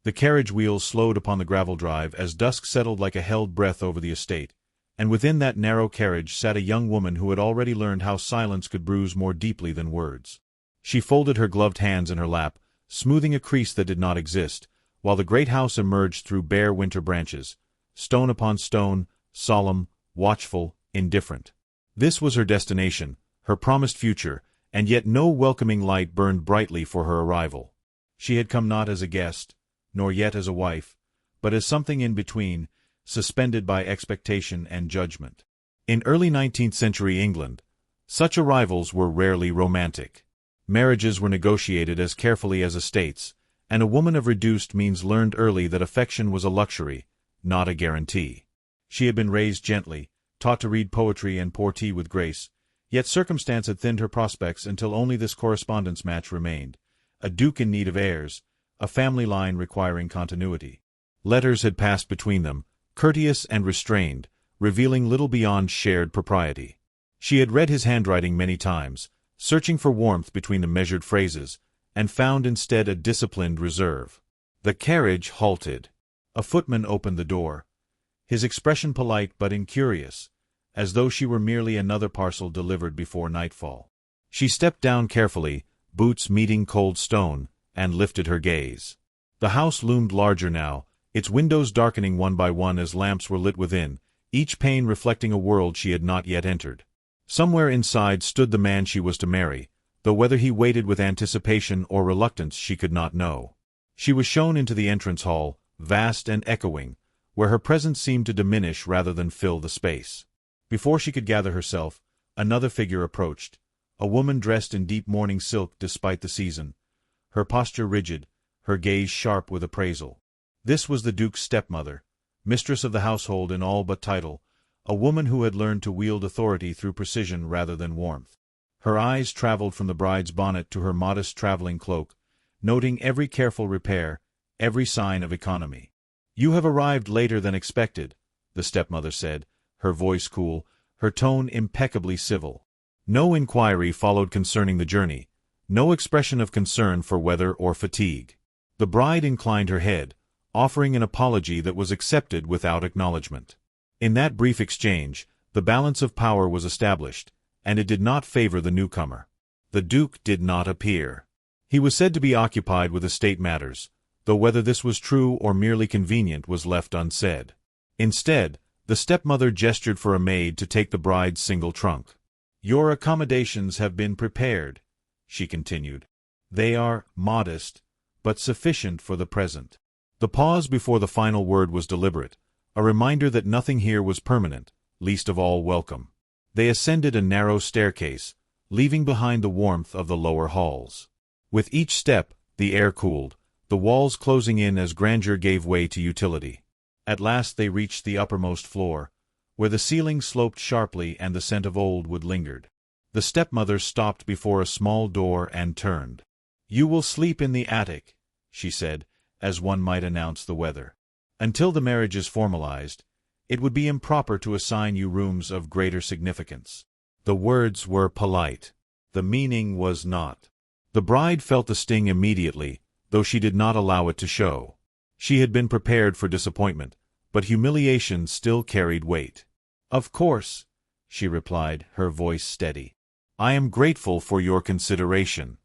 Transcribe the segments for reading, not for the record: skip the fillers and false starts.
The carriage wheels slowed upon the gravel drive as dusk settled like a held breath over the estate, and within that narrow carriage sat a young woman who had already learned how silence could bruise more deeply than words. She folded her gloved hands in her lap, smoothing a crease that did not exist, while the great house emerged through bare winter branches, stone upon stone, solemn, watchful, indifferent. This was her destination, her promised future, and yet no welcoming light burned brightly for her arrival. She had come not as a guest, nor yet as a wife, but as something in between, suspended by expectation and judgment. In early 19th century England, such arrivals were rarely romantic. Marriages were negotiated as carefully as estates, and a woman of reduced means learned early that affection was a luxury, not a guarantee. She had been raised gently, taught to read poetry and pour tea with grace, yet circumstance had thinned her prospects until only this correspondence match remained, a duke in need of heirs, a family line requiring continuity. Letters had passed between them, courteous and restrained, revealing little beyond shared propriety. She had read his handwriting many times, searching for warmth between the measured phrases, and found instead a disciplined reserve. The carriage halted. A footman opened the door, his expression polite but incurious, as though she were merely another parcel delivered before nightfall. She stepped down carefully, boots meeting cold stone, and lifted her gaze. The house loomed larger now, its windows darkening one by one as lamps were lit within, each pane reflecting a world she had not yet entered. Somewhere inside stood the man she was to marry, though whether he waited with anticipation or reluctance she could not know. She was shown into the entrance hall, vast and echoing, where her presence seemed to diminish rather than fill the space. Before she could gather herself, another figure approached, a woman dressed in deep mourning silk despite the season, her posture rigid, her gaze sharp with appraisal. This was the Duke's stepmother, mistress of the household in all but title, a woman who had learned to wield authority through precision rather than warmth. Her eyes traveled from the bride's bonnet to her modest traveling cloak, noting every careful repair, every sign of economy. "You have arrived later than expected," the stepmother said, her voice cool, her tone impeccably civil. No inquiry followed concerning the journey, no expression of concern for weather or fatigue. The bride inclined her head, offering an apology that was accepted without acknowledgment. In that brief exchange, the balance of power was established, and it did not favor the newcomer. The Duke did not appear. He was said to be occupied with estate matters, though whether this was true or merely convenient was left unsaid. Instead, the stepmother gestured for a maid to take the bride's single trunk. "Your accommodations have been prepared," she continued. "They are modest, but sufficient for the present." The pause before the final word was deliberate, a reminder that nothing here was permanent, least of all welcome. They ascended a narrow staircase, leaving behind the warmth of the lower halls. With each step, the air cooled, the walls closing in as grandeur gave way to utility. At last they reached the uppermost floor, where the ceiling sloped sharply and the scent of old wood lingered. The stepmother stopped before a small door and turned. "You will sleep in the attic," she said, as one might announce the weather. "Until the marriage is formalized, it would be improper to assign you rooms of greater significance." The words were polite. The meaning was not. The bride felt the sting immediately, though she did not allow it to show. She had been prepared for disappointment, but humiliation still carried weight. "Of course," she replied, her voice steady. "I am grateful for your consideration."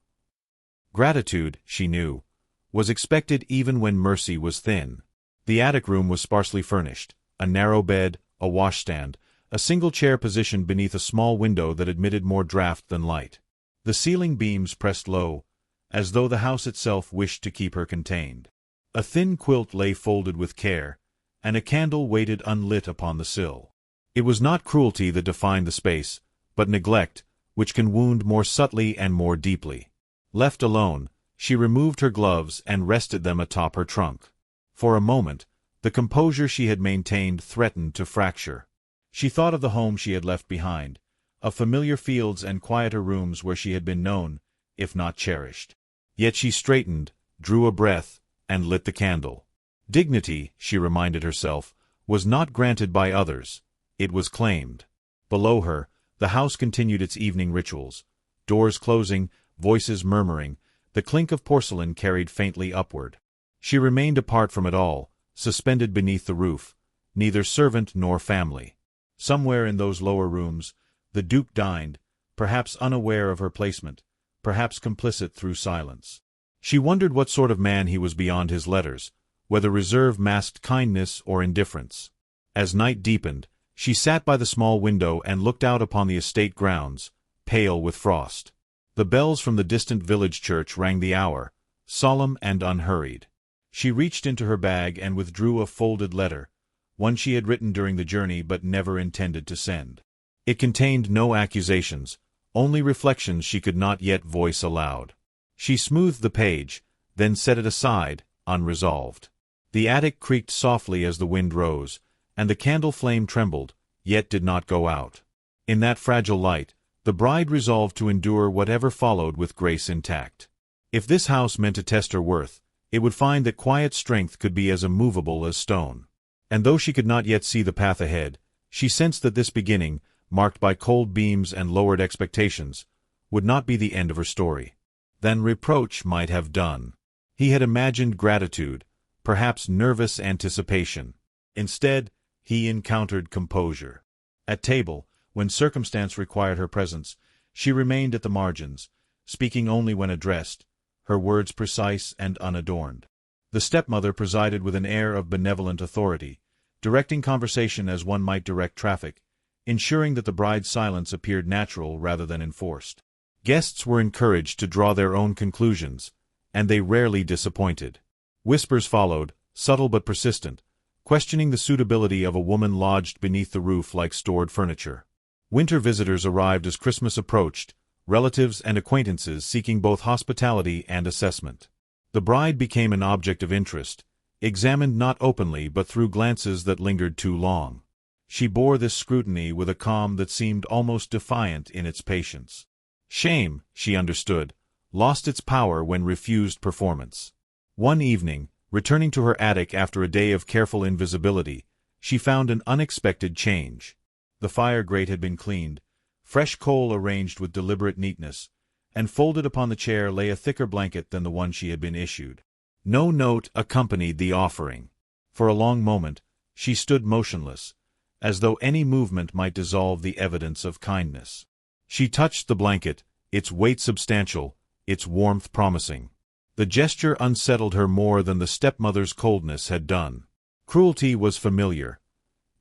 Gratitude, she knew, was expected even when mercy was thin. The attic room was sparsely furnished, a narrow bed, a washstand, a single chair positioned beneath a small window that admitted more draught than light. The ceiling beams pressed low, as though the house itself wished to keep her contained. A thin quilt lay folded with care, and a candle waited unlit upon the sill. It was not cruelty that defined the space, but neglect, which can wound more subtly and more deeply. Left alone, she removed her gloves and rested them atop her trunk. For a moment, the composure she had maintained threatened to fracture. She thought of the home she had left behind, of familiar fields and quieter rooms where she had been known, if not cherished. Yet she straightened, drew a breath, and lit the candle. Dignity, she reminded herself, was not granted by others, it was claimed. Below her, the house continued its evening rituals. Doors closing, voices murmuring, the clink of porcelain carried faintly upward. She remained apart from it all, suspended beneath the roof, neither servant nor family. Somewhere in those lower rooms, the Duke dined, perhaps unaware of her placement, perhaps complicit through silence. She wondered what sort of man he was beyond his letters, whether reserve masked kindness or indifference. As night deepened, she sat by the small window and looked out upon the estate grounds, pale with frost. The bells from the distant village church rang the hour, solemn and unhurried. She reached into her bag and withdrew a folded letter, one she had written during the journey but never intended to send. It contained no accusations, only reflections she could not yet voice aloud. She smoothed the page, then set it aside, unresolved. The attic creaked softly as the wind rose, and the candle flame trembled, yet did not go out. In that fragile light, the bride resolved to endure whatever followed with grace intact. If this house meant to test her worth, it would find that quiet strength could be as immovable as stone. And though she could not yet see the path ahead, she sensed that this beginning, marked by cold beams and lowered expectations, would not be the end of her story. Then reproach might have done. He had imagined gratitude, perhaps nervous anticipation. Instead, he encountered composure. At table, when circumstance required her presence, she remained at the margins, speaking only when addressed, her words precise and unadorned. The stepmother presided with an air of benevolent authority, directing conversation as one might direct traffic, ensuring that the bride's silence appeared natural rather than enforced. Guests were encouraged to draw their own conclusions, and they rarely disappointed. Whispers followed, subtle but persistent, questioning the suitability of a woman lodged beneath the roof like stored furniture. Winter visitors arrived as Christmas approached, relatives and acquaintances seeking both hospitality and assessment. The bride became an object of interest, examined not openly but through glances that lingered too long. She bore this scrutiny with a calm that seemed almost defiant in its patience. Shame, she understood, lost its power when refused performance. One evening, returning to her attic after a day of careful invisibility, she found an unexpected change. The fire grate had been cleaned, fresh coal arranged with deliberate neatness, and folded upon the chair lay a thicker blanket than the one she had been issued. No note accompanied the offering. For a long moment, she stood motionless, as though any movement might dissolve the evidence of kindness. She touched the blanket, its weight substantial, its warmth promising. The gesture unsettled her more than the stepmother's coldness had done. Cruelty was familiar.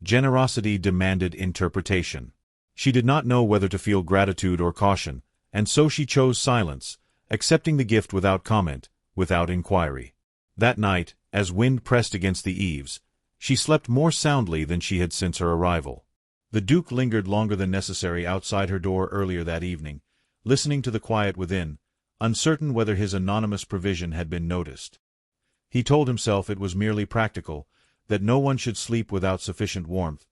Generosity demanded interpretation. She did not know whether to feel gratitude or caution, and so she chose silence, accepting the gift without comment, without inquiry. That night, as wind pressed against the eaves, she slept more soundly than she had since her arrival. The Duke lingered longer than necessary outside her door earlier that evening, listening to the quiet within, uncertain whether his anonymous provision had been noticed. He told himself it was merely practical, that no one should sleep without sufficient warmth,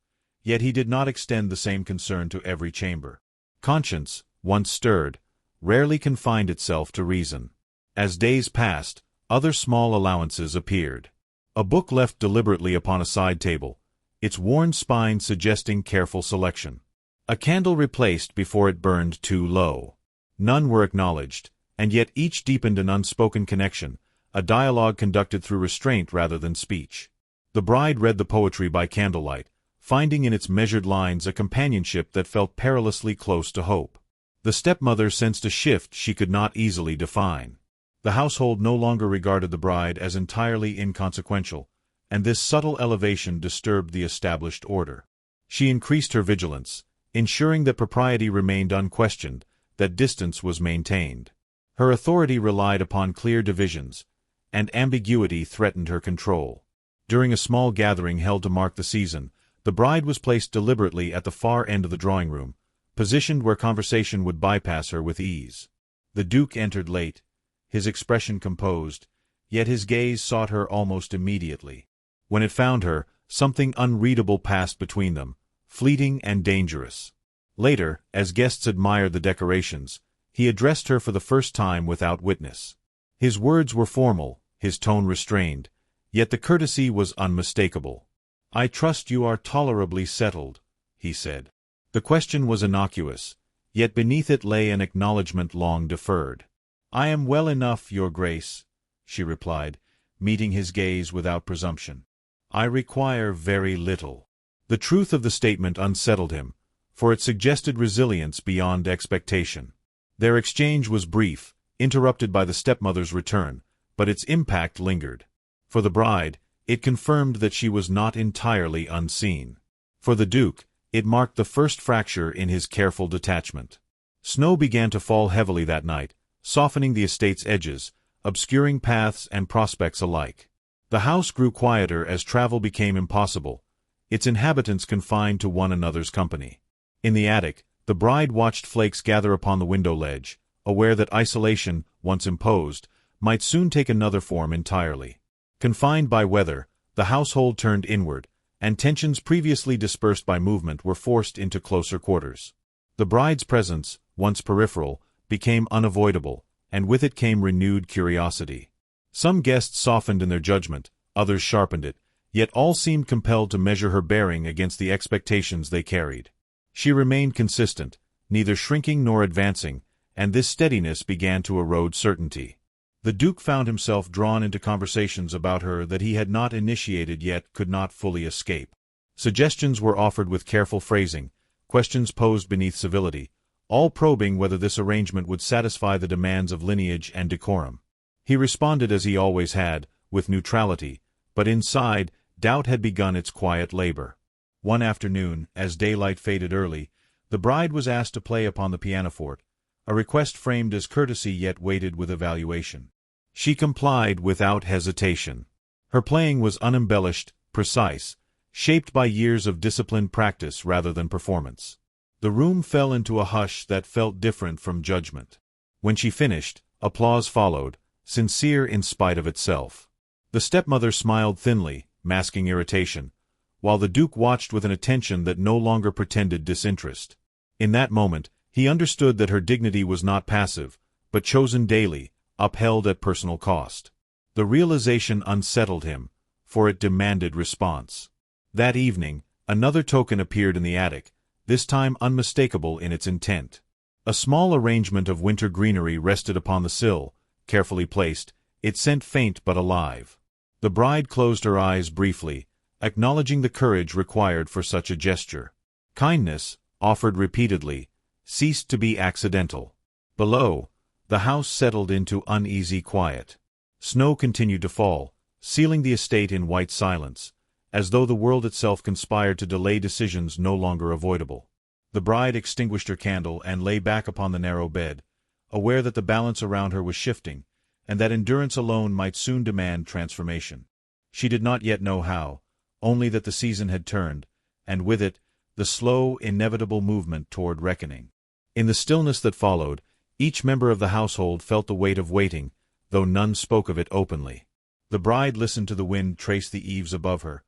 yet he did not extend the same concern to every chamber. Conscience, once stirred, rarely confined itself to reason. As days passed, other small allowances appeared. A book left deliberately upon a side table, its worn spine suggesting careful selection. A candle replaced before it burned too low. None were acknowledged, and yet each deepened an unspoken connection, a dialogue conducted through restraint rather than speech. The bride read the poetry by candlelight, finding in its measured lines a companionship that felt perilously close to hope. The stepmother sensed a shift she could not easily define. The household no longer regarded the bride as entirely inconsequential, and this subtle elevation disturbed the established order. She increased her vigilance, ensuring that propriety remained unquestioned, that distance was maintained. Her authority relied upon clear divisions, and ambiguity threatened her control. During a small gathering held to mark the season, the bride was placed deliberately at the far end of the drawing room, positioned where conversation would bypass her with ease. The Duke entered late, his expression composed, yet his gaze sought her almost immediately. When it found her, something unreadable passed between them, fleeting and dangerous. Later, as guests admired the decorations, he addressed her for the first time without witness. His words were formal, his tone restrained, yet the courtesy was unmistakable. "I trust you are tolerably settled," he said. The question was innocuous, yet beneath it lay an acknowledgment long deferred. "I am well enough, your grace," she replied, meeting his gaze without presumption. "I require very little." The truth of the statement unsettled him, for it suggested resilience beyond expectation. Their exchange was brief, interrupted by the stepmother's return, but its impact lingered. For the bride, it confirmed that she was not entirely unseen. For the Duke, it marked the first fracture in his careful detachment. Snow began to fall heavily that night, softening the estate's edges, obscuring paths and prospects alike. The house grew quieter as travel became impossible, its inhabitants confined to one another's company. In the attic, the bride watched flakes gather upon the window ledge, aware that isolation, once imposed, might soon take another form entirely. Confined by weather, the household turned inward, and tensions previously dispersed by movement were forced into closer quarters. The bride's presence, once peripheral, became unavoidable, and with it came renewed curiosity. Some guests softened in their judgment, others sharpened it, yet all seemed compelled to measure her bearing against the expectations they carried. She remained consistent, neither shrinking nor advancing, and this steadiness began to erode certainty. The Duke found himself drawn into conversations about her that he had not initiated yet could not fully escape. Suggestions were offered with careful phrasing, questions posed beneath civility, all probing whether this arrangement would satisfy the demands of lineage and decorum. He responded as he always had, with neutrality, but inside, doubt had begun its quiet labor. One afternoon, as daylight faded early, the bride was asked to play upon the pianoforte, a request framed as courtesy yet weighted with evaluation. She complied without hesitation. Her playing was unembellished, precise, shaped by years of disciplined practice rather than performance. The room fell into a hush that felt different from judgment. When she finished, applause followed, sincere in spite of itself. The stepmother smiled thinly, masking irritation, while the Duke watched with an attention that no longer pretended disinterest. In that moment, he understood that her dignity was not passive, but chosen daily, upheld at personal cost. The realization unsettled him, for it demanded response. That evening, another token appeared in the attic, this time unmistakable in its intent. A small arrangement of winter greenery rested upon the sill, carefully placed, its scent faint but alive. The bride closed her eyes briefly, acknowledging the courage required for such a gesture. Kindness, offered repeatedly, ceased to be accidental. Below, the house settled into uneasy quiet. Snow continued to fall, sealing the estate in white silence, as though the world itself conspired to delay decisions no longer avoidable. The bride extinguished her candle and lay back upon the narrow bed, aware that the balance around her was shifting, and that endurance alone might soon demand transformation. She did not yet know how, only that the season had turned, and with it, the slow, inevitable movement toward reckoning. In the stillness that followed, each member of the household felt the weight of waiting, though none spoke of it openly. The bride listened to the wind trace the eaves above her,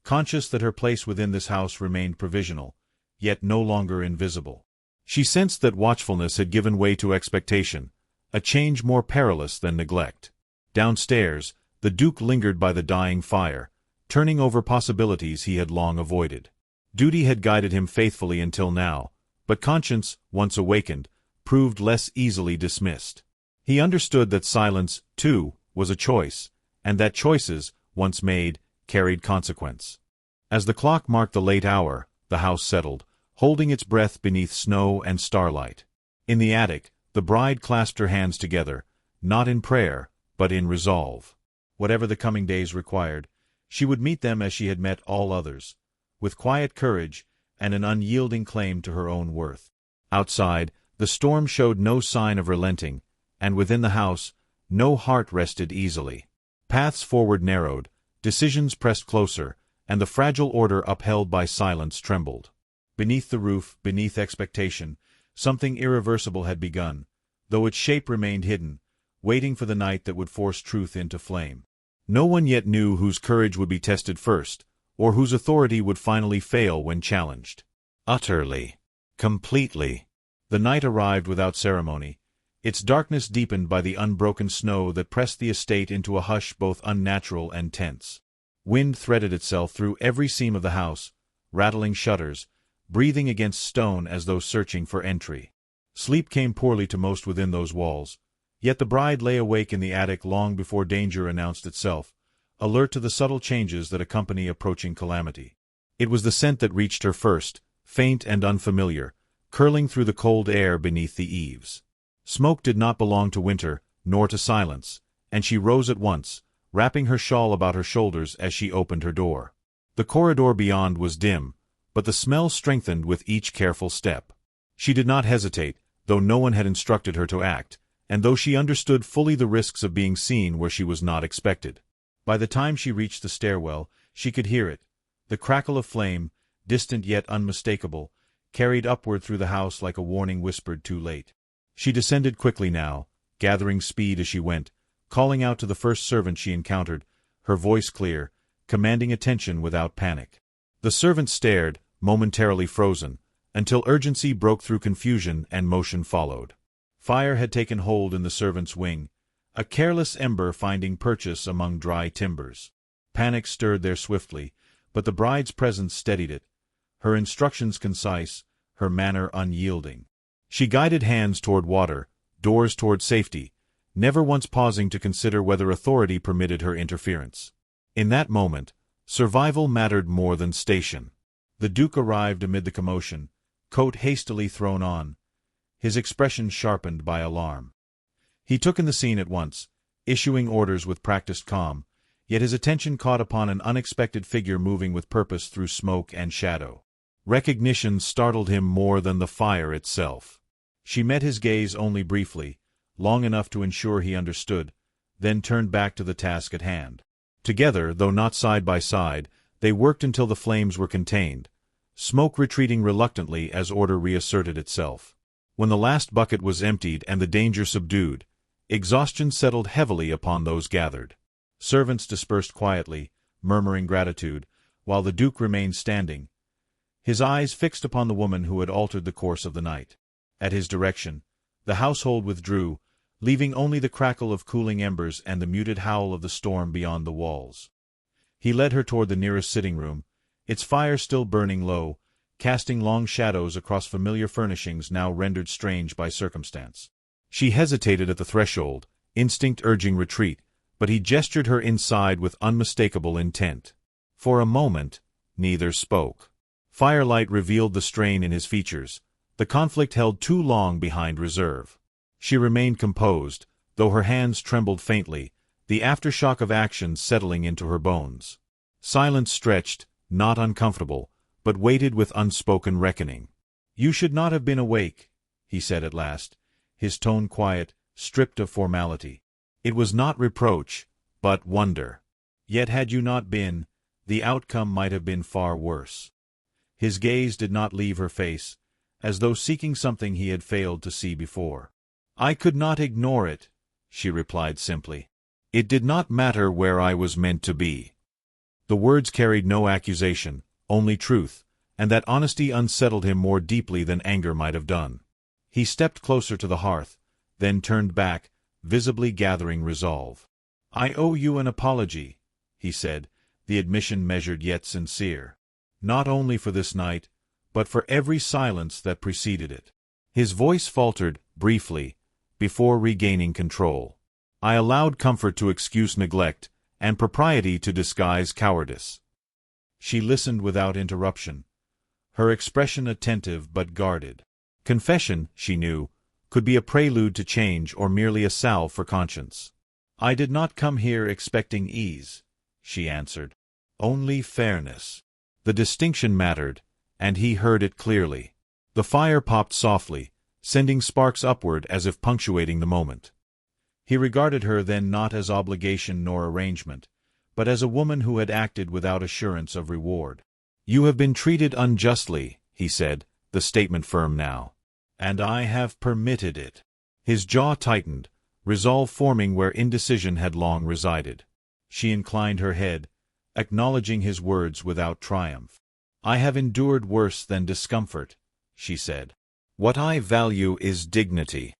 conscious that her place within this house remained provisional, yet no longer invisible. She sensed that watchfulness had given way to expectation, a change more perilous than neglect. Downstairs, the Duke lingered by the dying fire, turning over possibilities he had long avoided. Duty had guided him faithfully until now, but conscience, once awakened, proved less easily dismissed. He understood that silence, too, was a choice, and that choices, once made, carried consequence. As the clock marked the late hour, the house settled, holding its breath beneath snow and starlight. In the attic, the bride clasped her hands together, not in prayer, but in resolve. Whatever the coming days required, she would meet them as she had met all others, with quiet courage and an unyielding claim to her own worth. Outside, the storm showed no sign of relenting, and within the house, no heart rested easily. Paths forward narrowed, decisions pressed closer, and the fragile order upheld by silence trembled. Beneath the roof, beneath expectation, something irreversible had begun, though its shape remained hidden, waiting for the night that would force truth into flame. No one yet knew whose courage would be tested first, or whose authority would finally fail when challenged. Utterly. Completely. The night arrived without ceremony, its darkness deepened by the unbroken snow that pressed the estate into a hush both unnatural and tense. Wind threaded itself through every seam of the house, rattling shutters, breathing against stone as though searching for entry. Sleep came poorly to most within those walls, yet the bride lay awake in the attic long before danger announced itself, alert to the subtle changes that accompany approaching calamity. It was the scent that reached her first, faint and unfamiliar, curling through the cold air beneath the eaves. Smoke did not belong to winter, nor to silence, and she rose at once, wrapping her shawl about her shoulders as she opened her door. The corridor beyond was dim, but the smell strengthened with each careful step. She did not hesitate, though no one had instructed her to act, and though she understood fully the risks of being seen where she was not expected. By the time she reached the stairwell, she could hear it. The crackle of flame, distant yet unmistakable, carried upward through the house like a warning whispered too late. She descended quickly now, gathering speed as she went, calling out to the first servant she encountered, her voice clear, commanding attention without panic. The servant stared, momentarily frozen, until urgency broke through confusion and motion followed. Fire had taken hold in the servant's wing, a careless ember finding purchase among dry timbers. Panic stirred there swiftly, but the bride's presence steadied it, her instructions concise, her manner unyielding. She guided hands toward water, doors toward safety, never once pausing to consider whether authority permitted her interference. In that moment, survival mattered more than station. The Duke arrived amid the commotion, coat hastily thrown on, his expression sharpened by alarm. He took in the scene at once, issuing orders with practiced calm, yet his attention caught upon an unexpected figure moving with purpose through smoke and shadow. Recognition startled him more than the fire itself. She met his gaze only briefly, long enough to ensure he understood, then turned back to the task at hand. Together, though not side by side, they worked until the flames were contained, smoke retreating reluctantly as order reasserted itself. When the last bucket was emptied and the danger subdued, exhaustion settled heavily upon those gathered. Servants dispersed quietly, murmuring gratitude, while the Duke remained standing, his eyes fixed upon the woman who had altered the course of the night. At his direction, the household withdrew, leaving only the crackle of cooling embers and the muted howl of the storm beyond the walls. He led her toward the nearest sitting room, its fire still burning low, casting long shadows across familiar furnishings now rendered strange by circumstance. She hesitated at the threshold, instinct urging retreat, but he gestured her inside with unmistakable intent. For a moment, neither spoke. Firelight revealed the strain in his features, the conflict held too long behind reserve. She remained composed, though her hands trembled faintly, the aftershock of action settling into her bones. Silence stretched, not uncomfortable, but waited with unspoken reckoning. "You should not have been awake," he said at last, his tone quiet, stripped of formality. It was not reproach, but wonder. Yet had you not been, the outcome might have been far worse. His gaze did not leave her face, as though seeking something he had failed to see before. "I could not ignore it," she replied simply. "It did not matter where I was meant to be." The words carried no accusation, only truth, and that honesty unsettled him more deeply than anger might have done. He stepped closer to the hearth, then turned back, visibly gathering resolve. "I owe you an apology," he said, the admission measured yet sincere. "Not only for this night, but for every silence that preceded it." His voice faltered, briefly, before regaining control. "I allowed comfort to excuse neglect, and propriety to disguise cowardice." She listened without interruption, her expression attentive but guarded. Confession, she knew, could be a prelude to change or merely a salve for conscience. "I did not come here expecting ease," she answered. "Only fairness." The distinction mattered, and he heard it clearly. The fire popped softly, sending sparks upward as if punctuating the moment. He regarded her then not as obligation nor arrangement, but as a woman who had acted without assurance of reward. "You have been treated unjustly," he said, the statement firm now. "And I have permitted it." His jaw tightened, resolve forming where indecision had long resided. She inclined her head, acknowledging his words without triumph. "I have endured worse than discomfort," she said. "What I value is dignity."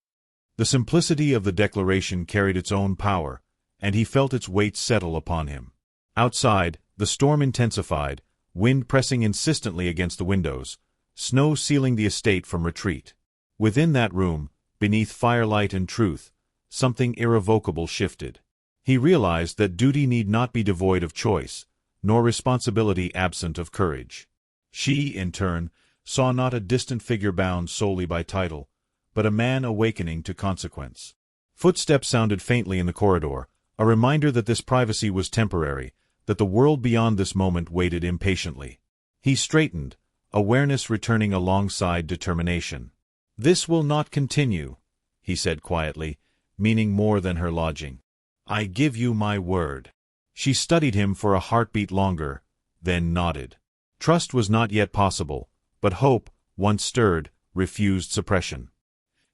The simplicity of the declaration carried its own power, and he felt its weight settle upon him. Outside, the storm intensified, wind pressing insistently against the windows, snow sealing the estate from retreat. Within that room, beneath firelight and truth, something irrevocable shifted. He realized that duty need not be devoid of choice, nor responsibility absent of courage. She, in turn, saw not a distant figure bound solely by title, but a man awakening to consequence. Footsteps sounded faintly in the corridor, a reminder that this privacy was temporary, that the world beyond this moment waited impatiently. He straightened, awareness returning alongside determination. "This will not continue," he said quietly, meaning more than her lodging. "I give you my word." She studied him for a heartbeat longer, then nodded. Trust was not yet possible, but hope, once stirred, refused suppression.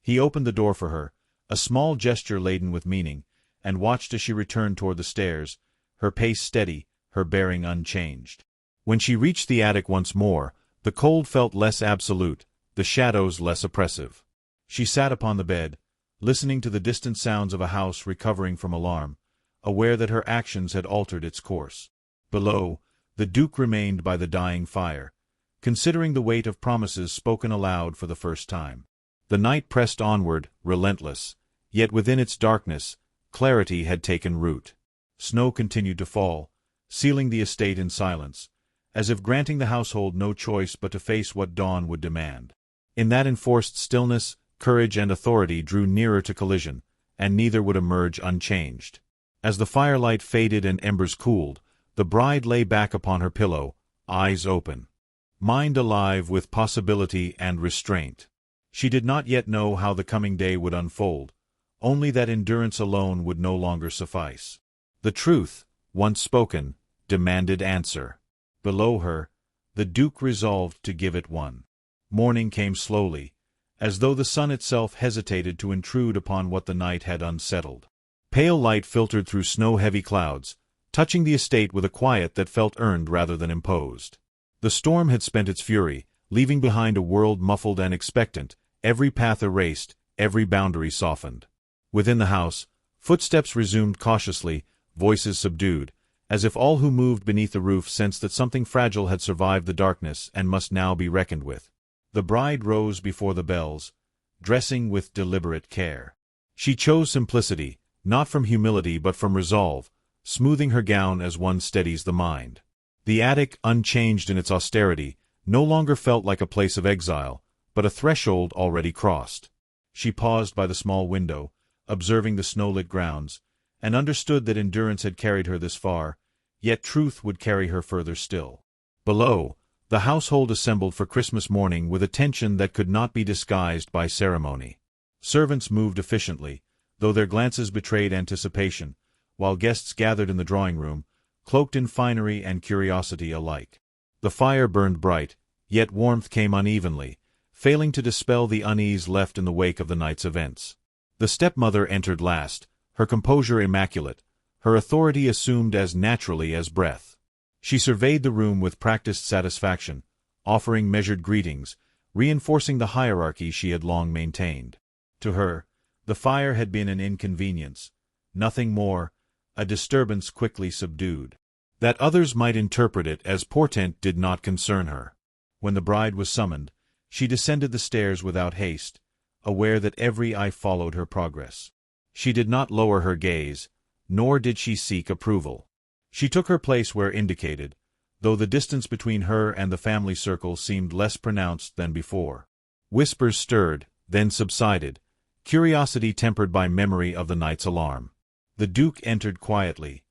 He opened the door for her, a small gesture laden with meaning, and watched as she returned toward the stairs, her pace steady, her bearing unchanged. When she reached the attic once more, the cold felt less absolute, the shadows less oppressive. She sat upon the bed, listening to the distant sounds of a house recovering from alarm, aware that her actions had altered its course. Below, the Duke remained by the dying fire, considering the weight of promises spoken aloud for the first time. The night pressed onward, relentless, yet within its darkness, clarity had taken root. Snow continued to fall, sealing the estate in silence, as if granting the household no choice but to face what dawn would demand. In that enforced stillness, courage and authority drew nearer to collision, and neither would emerge unchanged. As the firelight faded and embers cooled, the bride lay back upon her pillow, eyes open, mind alive with possibility and restraint. She did not yet know how the coming day would unfold, only that endurance alone would no longer suffice. The truth, once spoken, demanded answer. Below her, the Duke resolved to give it one. Morning came slowly, as though the sun itself hesitated to intrude upon what the night had unsettled. Pale light filtered through snow-heavy clouds, touching the estate with a quiet that felt earned rather than imposed. The storm had spent its fury, leaving behind a world muffled and expectant, every path erased, every boundary softened. Within the house, footsteps resumed cautiously, voices subdued, as if all who moved beneath the roof sensed that something fragile had survived the darkness and must now be reckoned with. The bride rose before the bells, dressing with deliberate care. She chose simplicity, not from humility but from resolve, smoothing her gown as one steadies the mind. The attic, unchanged in its austerity, no longer felt like a place of exile, but a threshold already crossed. She paused by the small window, observing the snow-lit grounds, and understood that endurance had carried her this far, yet truth would carry her further still. Below, the household assembled for Christmas morning with a tension that could not be disguised by ceremony. Servants moved efficiently, though their glances betrayed anticipation, while guests gathered in the drawing-room, cloaked in finery and curiosity alike. The fire burned bright, yet warmth came unevenly, failing to dispel the unease left in the wake of the night's events. The stepmother entered last, her composure immaculate, her authority assumed as naturally as breath. She surveyed the room with practiced satisfaction, offering measured greetings, reinforcing the hierarchy she had long maintained. To her, the fire had been an inconvenience, nothing more, a disturbance quickly subdued. That others might interpret it as portent did not concern her. When the bride was summoned, she descended the stairs without haste, aware that every eye followed her progress. She did not lower her gaze, nor did she seek approval. She took her place where indicated, though the distance between her and the family circle seemed less pronounced than before. Whispers stirred, then subsided, curiosity tempered by memory of the night's alarm. The Duke entered quietly,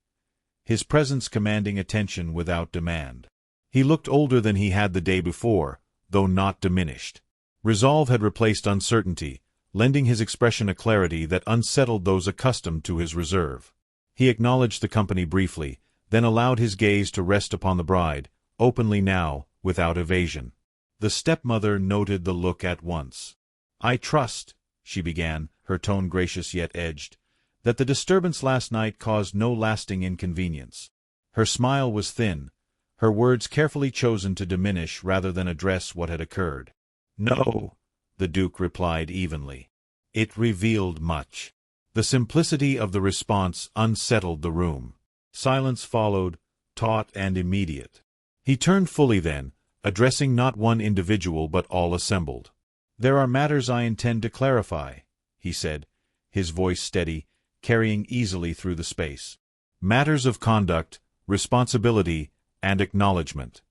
his presence commanding attention without demand. He looked older than he had the day before, though not diminished. Resolve had replaced uncertainty, lending his expression a clarity that unsettled those accustomed to his reserve. He acknowledged the company briefly, then allowed his gaze to rest upon the bride, openly now, without evasion. The stepmother noted the look at once. "I trust," she began, her tone gracious yet edged, "that the disturbance last night caused no lasting inconvenience." Her smile was thin, her words carefully chosen to diminish rather than address what had occurred. "No," the Duke replied evenly. "It revealed much." The simplicity of the response unsettled the room. Silence followed, taut and immediate. He turned fully then, addressing not one individual but all assembled. "There are matters I intend to clarify," he said, his voice steady, carrying easily through the space. Matters of conduct, responsibility, and acknowledgment.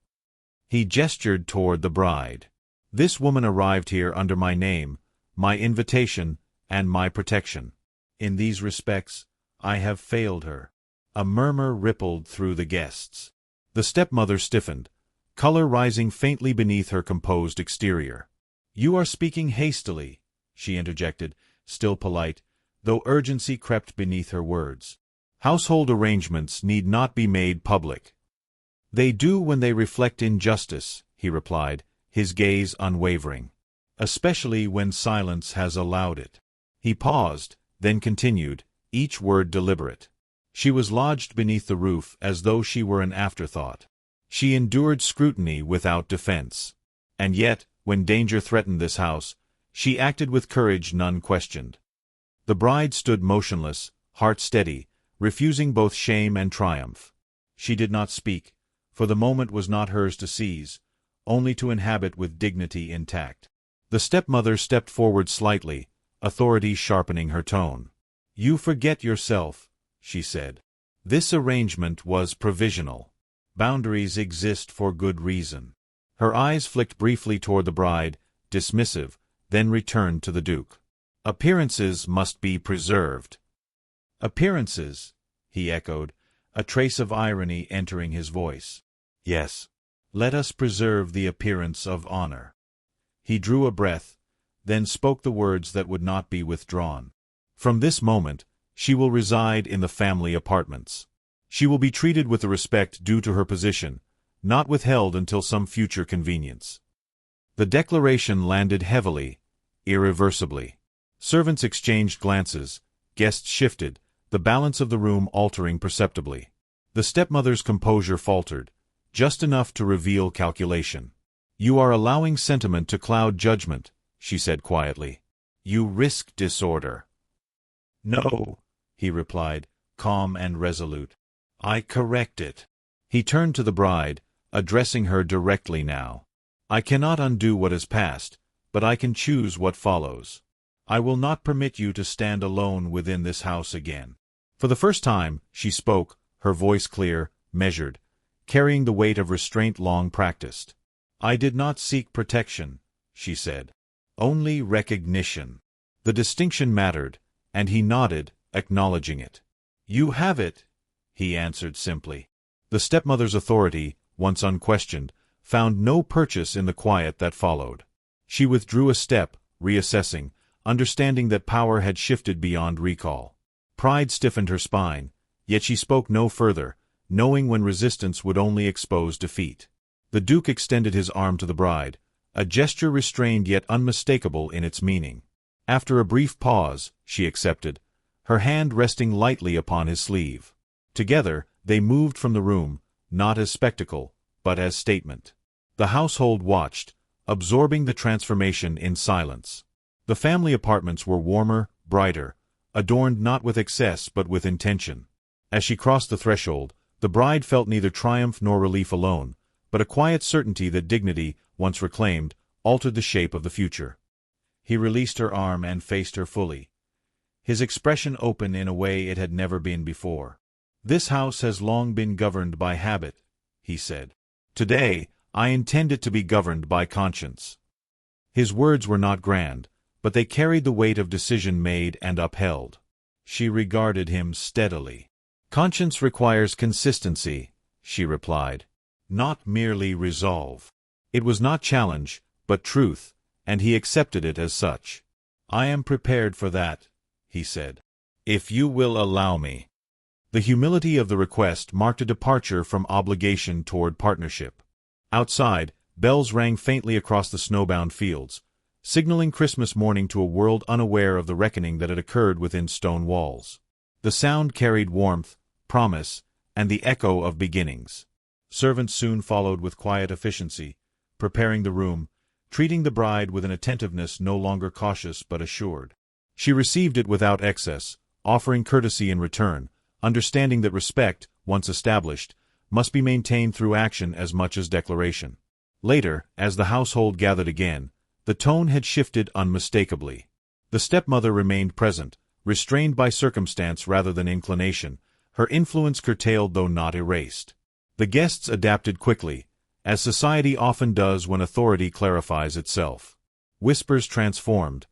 He gestured toward the bride. This woman arrived here under my name, my invitation, and my protection. In these respects, I have failed her. A murmur rippled through the guests. The stepmother stiffened, color rising faintly beneath her composed exterior. "You are speaking hastily," she interjected, still polite, though urgency crept beneath her words. "Household arrangements need not be made public." "They do when they reflect injustice," he replied, his gaze unwavering. "Especially when silence has allowed it." He paused, then continued, each word deliberate. She was lodged beneath the roof as though she were an afterthought. She endured scrutiny without defense. And yet, when danger threatened this house, she acted with courage none questioned. The bride stood motionless, heart steady, refusing both shame and triumph. She did not speak, for the moment was not hers to seize, only to inhabit with dignity intact. The stepmother stepped forward slightly, authority sharpening her tone. "You forget yourself," she said. "This arrangement was provisional. Boundaries exist for good reason." Her eyes flicked briefly toward the bride, dismissive, then returned to the Duke. "Appearances must be preserved." "Appearances," he echoed, a trace of irony entering his voice. "Yes. Let us preserve the appearance of honor." He drew a breath, then spoke the words that would not be withdrawn. "From this moment, she will reside in the family apartments. She will be treated with the respect due to her position, not withheld until some future convenience." The declaration landed heavily, irreversibly. Servants exchanged glances, guests shifted, the balance of the room altering perceptibly. The stepmother's composure faltered, just enough to reveal calculation. "You are allowing sentiment to cloud judgment," she said quietly. "You risk disorder." "No," he replied, calm and resolute. "I correct it." He turned to the bride, addressing her directly now. "I cannot undo what has passed, but I can choose what follows. I will not permit you to stand alone within this house again." For the first time, she spoke, her voice clear, measured, carrying the weight of restraint long practiced. "I did not seek protection," she said. "Only recognition." The distinction mattered, and he nodded, acknowledging it. "You have it," he answered simply. The stepmother's authority, once unquestioned, found no purchase in the quiet that followed. She withdrew a step, reassessing, understanding that power had shifted beyond recall. Pride stiffened her spine, yet she spoke no further, knowing when resistance would only expose defeat. The Duke extended his arm to the bride, a gesture restrained yet unmistakable in its meaning. After a brief pause, she accepted, her hand resting lightly upon his sleeve. Together, they moved from the room, not as spectacle, but as statement. The household watched, absorbing the transformation in silence. The family apartments were warmer, brighter, adorned not with excess but with intention. As she crossed the threshold, the bride felt neither triumph nor relief alone, but a quiet certainty that dignity, once reclaimed, altered the shape of the future. He released her arm and faced her fully, his expression open in a way it had never been before. "This house has long been governed by habit," he said. "Today, I intend it to be governed by conscience." His words were not grand, but they carried the weight of decision made and upheld. She regarded him steadily. "Conscience requires consistency," she replied, "not merely resolve." It was not challenge, but truth, and he accepted it as such. "I am prepared for that," he said, "if you will allow me." The humility of the request marked a departure from obligation toward partnership. Outside, bells rang faintly across the snowbound fields, signaling Christmas morning to a world unaware of the reckoning that had occurred within stone walls. The sound carried warmth, promise, and the echo of beginnings. Servants soon followed with quiet efficiency, preparing the room, treating the bride with an attentiveness no longer cautious but assured. She received it without excess, offering courtesy in return, understanding that respect, once established, must be maintained through action as much as declaration. Later, as the household gathered again, the tone had shifted unmistakably. The stepmother remained present, restrained by circumstance rather than inclination, her influence curtailed though not erased. The guests adapted quickly, as society often does when authority clarifies itself. Whispers transformed,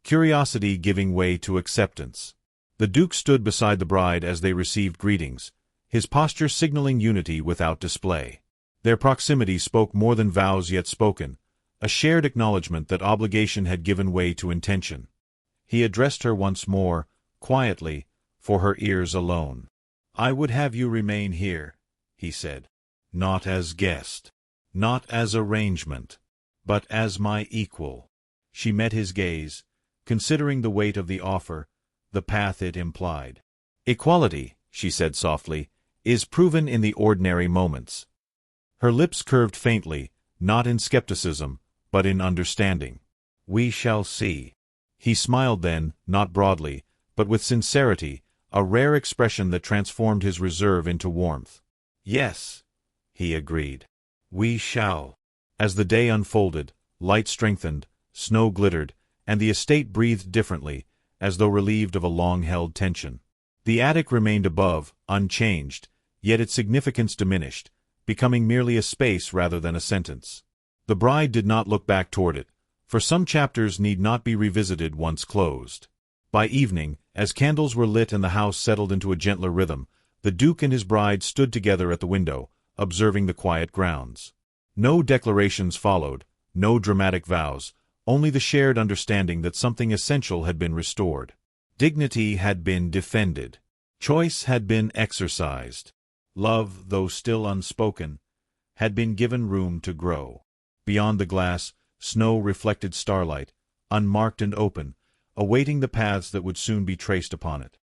curiosity giving way to acceptance. The Duke stood beside the bride as they received greetings, his posture signaling unity without display. Their proximity spoke more than vows yet spoken, a shared acknowledgment that obligation had given way to intention. He addressed her once more, quietly, for her ears alone. "I would have you remain here," he said. "Not as guest, not as arrangement, but as my equal." She met his gaze, considering the weight of the offer, the path it implied. "Equality," she said softly, "is proven in the ordinary moments." Her lips curved faintly, not in skepticism, but in understanding. "We shall see." He smiled then, not broadly, but with sincerity, a rare expression that transformed his reserve into warmth. "Yes," he agreed. "We shall." As the day unfolded, light strengthened, snow glittered, and the estate breathed differently, as though relieved of a long-held tension. The attic remained above, unchanged, yet its significance diminished, becoming merely a space rather than a sentence. The bride did not look back toward it, for some chapters need not be revisited once closed. By evening, as candles were lit and the house settled into a gentler rhythm, the Duke and his bride stood together at the window, observing the quiet grounds. No declarations followed, no dramatic vows, only the shared understanding that something essential had been restored. Dignity had been defended. Choice had been exercised. Love, though still unspoken, had been given room to grow. Beyond the glass, snow reflected starlight, unmarked and open, awaiting the paths that would soon be traced upon it.